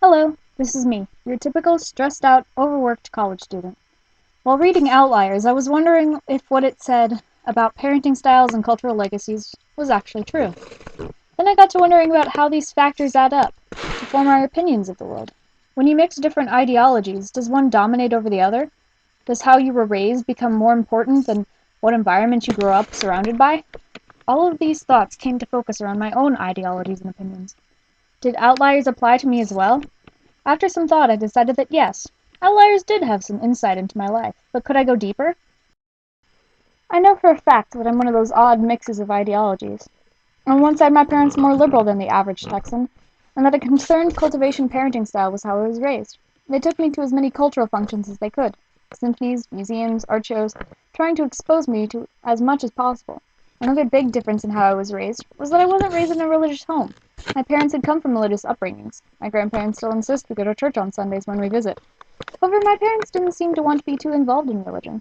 Hello, this is me, your typical stressed out, overworked college student. While reading Outliers, I was wondering if what it said about parenting styles and cultural legacies was actually true. Then I got to wondering about how these factors add up to form our opinions of the world. When you mix different ideologies, does one dominate over the other? Does how you were raised become more important than what environment you grew up surrounded by? All of these thoughts came to focus around my own ideologies and opinions. Did Outliers apply to me as well? After some thought, I decided that yes, Outliers did have some insight into my life, but could I go deeper? I know for a fact that I'm one of those odd mixes of ideologies. On one side, my parents are more liberal than the average Texan, and that a concerned cultivation parenting style was how I was raised. They took me to as many cultural functions as they could, symphonies, museums, art shows, trying to expose me to as much as possible. Another big difference in how I was raised was that I wasn't raised in a religious home. My parents had come from religious upbringings. My grandparents still insist we go to church on Sundays when we visit. However, my parents didn't seem to want to be too involved in religion.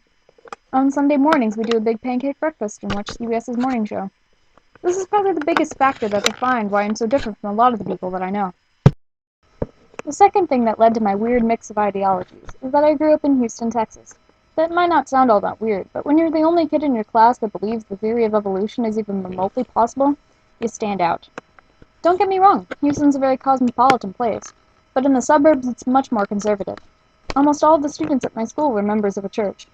On Sunday mornings, we do a big pancake breakfast and watch CBS's morning show. This is probably the biggest factor that defined why I'm so different from a lot of the people that I know. The second thing that led to my weird mix of ideologies is that I grew up in Houston, Texas. That might not sound all that weird, but when you're the only kid in your class that believes the theory of evolution is even remotely possible, you stand out. Don't get me wrong, Houston's a very cosmopolitan place, but in the suburbs it's much more conservative. Almost all of the students at my school were members of a church.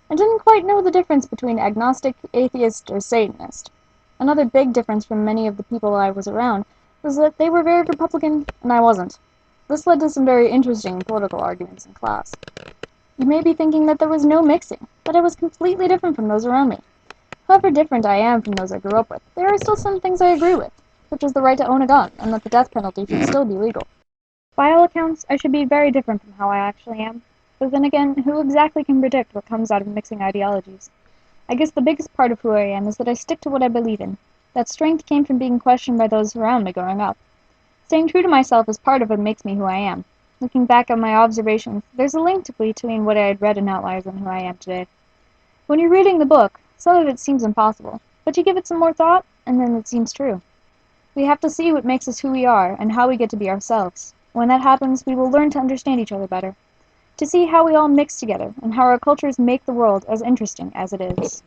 I didn't quite know the difference between agnostic, atheist, or Satanist. Another big difference from many of the people I was around was that they were very Republican and I wasn't. This led to some very interesting political arguments in class. You may be thinking that there was no mixing, that I was completely different from those around me. However different I am from those I grew up with, there are still some things I agree with, such as the right to own a gun and that the death penalty should still be legal. By all accounts, I should be very different from how I actually am, but then again, who exactly can predict what comes out of mixing ideologies? I guess the biggest part of who I am is that I stick to what I believe in. That strength came from being questioned by those around me growing up. Staying true to myself is part of what makes me who I am. Looking back on my observations, there's a link between what I had read in Outliers and who I am today. When you're reading the book, some of it seems impossible, but you give it some more thought, and then it seems true. We have to see what makes us who we are and how we get to be ourselves. When that happens, we will learn to understand each other better, to see how we all mix together and how our cultures make the world as interesting as it is.